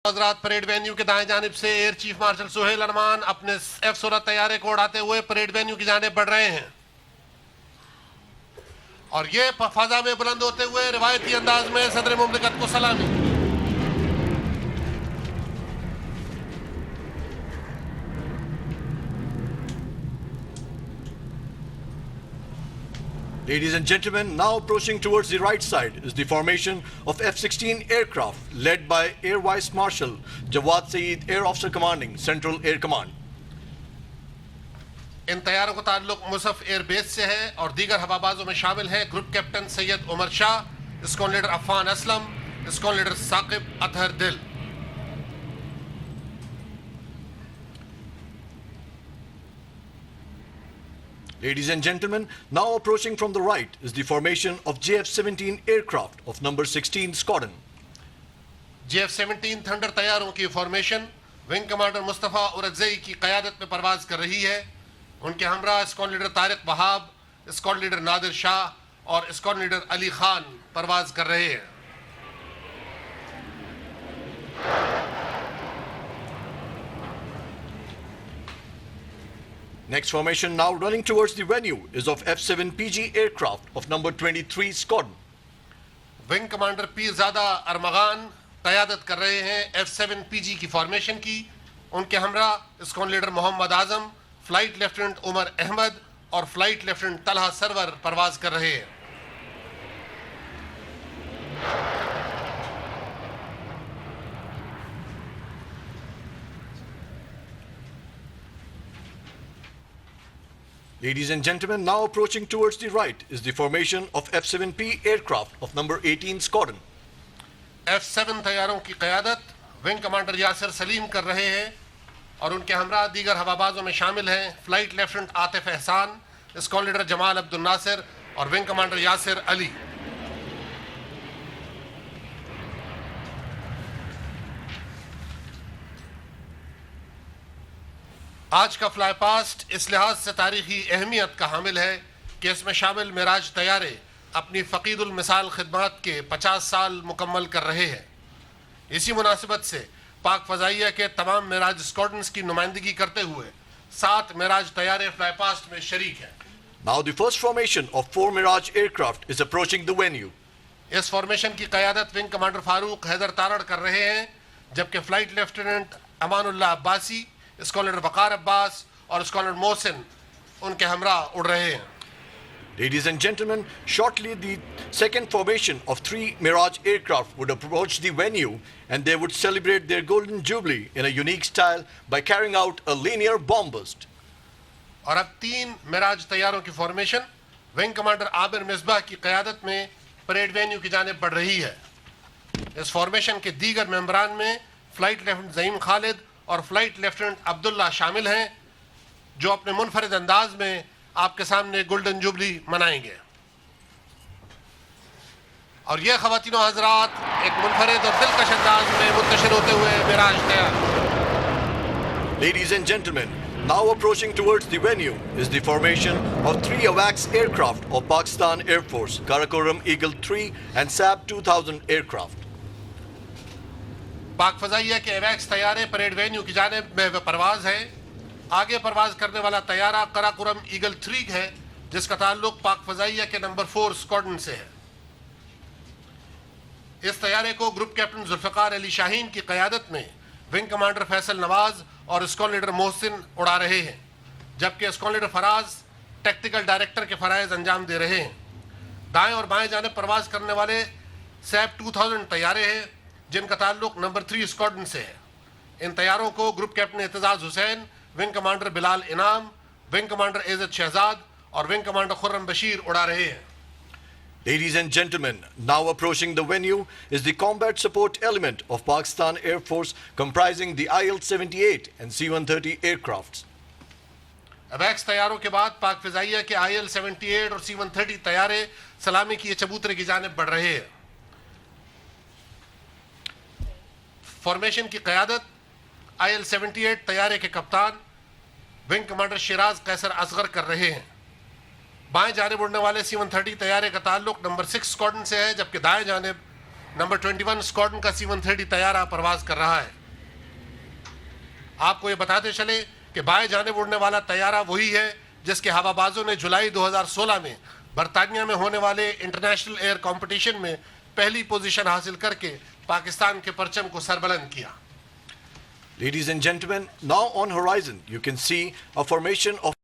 हजरात parade venue के दाएं जानिब से एयर चीफ मार्शल सुहेल अरमान अपने F-16 तैयारे को उड़ाते हुए परेड वेन्यू की जानिब बढ़ रहे हैं और ये फाजा में बुलंद होते हुए रिवायती अंदाज में सदर मुमलिकत को सलामी। Ladies and gentlemen, now approaching towards the right side is the formation of F-16 aircraft led by Air Vice Marshal Jawad Saeed, Air Officer Commanding Central Air Command. इन तैयारों का ताल्लुक मुसफ एयर बेस से है और दीगर हवाबाजों में शामिल हैं group captain Syed Umar Shah, squadron leader Affan Aslam, squadron leader Saqib Athar Dil. Ladies and gentlemen, now approaching from the right is the formation of JF-17 aircraft of number 16 Squadron. JF-17 thunder तैयारों की फॉर्मेशन विंग कमांडर मुस्तफ़ा उरगज़ई की क़यादत में परवाज़ कर रही है। उनके हमरा squadron leader Tariq Wahab, squadron leader Nadir Shah और squadron leader Ali Khan परवाज़ कर रहे हैं। Next formation now running towards the venue is of F-7PG aircraft of number 23 Squadron. Wing commander Peerzada Armaghan क़यादत कर रहे हैं F-7PG की फॉर्मेशन की। उनके हमरा squadron leader Mohammad Azam, flight lieutenant Umar Ahmed और फ्लाइट लेफ्टिनेंट तलहा सरवर परवाज़ कर रहे हैं। Ladies and gentlemen, now approaching towards the right is the formation of F-7P aircraft of number 18 Squadron. F-7 तैयारों की क़यादत विंग कमांडर यासिर सलीम कर रहे हैं और उनके हमरा दीगर हवाबाजों में शामिल हैं फ्लाइट लेफ्टिनेंट आतिफ एहसान, स्क्वाड्रन लीडर जमाल अब्दुल नासिर और विंग कमांडर यासिर अली। आज का फ्लाई पास्ट इस लिहाज से तारीखी अहमियत का हामिल है कि इसमें शामिल मिराज तैयारे अपनी फ़कीदुल मिसाल खिदमत के 50 साल मुकम्मल कर रहे हैं। इसी मुनासिबत से पाक फ़ज़ाइया के तमाम मिराज स्क्वाड्रन्स की नुमाइंदगी करते हुए 7 मिराज तैयारे फ्लाई पास्ट में शरीक हैं। Now the first formation of 4 Mirage aircraft is approaching the venue. इस फॉर्मेशन की क़यादत विंग कमांडर फारूक हैदर तारड़ कर रहे हैं, जबकि flight lieutenant Amanullah Abbasi, squadron leader Waqar Abbas और स्क्वाड्रन मोहसिन उनके हमरा उड़ रहे हैं। Ladies and gentlemen, shortly the second formation of 3 Mirage aircraft would approach the venue and they would celebrate their golden jubilee in a unique style by carrying out a linear bomb burst. और अब 3 मिराज तैयारों की formation wing commander आबिर Misbah की क़यादत में parade venue की जानिब बढ़ रही है। इस फॉर्मेशन के दीगर मेंबरान में फ्लाइट लेफ्टिनेंट ज़ईम खालिद और फ्लाइट लेफ्टिनेंट अब्दुल्ला शामिल हैं, जो अपने मुनफरिद अंदाज में आपके सामने गोल्डन जुबली मनाएंगे। और ये ख़वातीन और हज़रात एक मुनफरिद और दिलकश अंदाज में मुंतशिर होते हुए मिराज तैयार। Ladies and gentlemen, now approaching towards the venue is the formation of 3 AWACS aircraft of Pakistan Air Force, Karakoram Eagle 3 and SAB 2000 aircraft. पाक फ़ज़ाइया के एवैक्स तैयारे परेड वेन्यू की जानिब में परवाज़ है। आगे परवाज़ करने वाला तैयारा कराकोरम ईगल 3 है, जिसका ताल्लुक पाक फ़ज़ाइया के नंबर 4 स्क्वाड्रन से है। इस तैयारे को ग्रुप कैप्टन जुल्फ़िकार अली शाहीन की क़यादत में विंग कमांडर फैसल नवाज़ और स्क्वाड्रन लीडर मोहसिन उड़ा रहे हैं, जबकि squadron leader Faraz technical director के फ़राइज़ अंजाम दे रहे हैं। दाएं और बाएं जानिब परवाज़ करने वाले SAB 2000 तैयारे हैं, जिनका ताल्लुक नंबर 3 स्क्वाड्रन से है। इन तैयारों को group captain Aitzaz Hussain, wing commander Bilal इनाम, विंग कमांडर एज़द शहजाद और विंग कमांडर खुर्रम बशीर उड़ा रहे हैं। Ladies and gentlemen, now approaching the venue is the combat support element of Pakistan Air Force comprising the IL-78 and C-130 aircrafts. अवैक्स तैयारों के बाद पाक फ़ज़ाइया के IL-78 और C-130 तैयारे सलामी की चबूतरे की जानिब बढ़ रहे हैं। फॉर्मेशन की क़यादत IL-78 तैयारे के कप्तान विंग कमांडर शिराज कैसर असगर कर रहे हैं। बाएं जानिब उड़ने वाले C-130 तैयारे का ताल्लुक नंबर 6 स्क्वाड्रन से है, जबकि दाएं जानिब नंबर 21 स्क्वाड्रन का C-130 तैयारा परवाज कर रहा है। आपको ये बताते चले कि बाएं जानिब उड़ने वाला तैयारा वही है जिसके हवाबाजों ने जुलाई 2016 में बरतानिया में होने वाले इंटरनेशनल एयर कंपटीशन में पहली पोजीशन हासिल करके पाकिस्तान के परचम को सरबलंद किया। Ladies and gentlemen, now on horizon you can see a formation of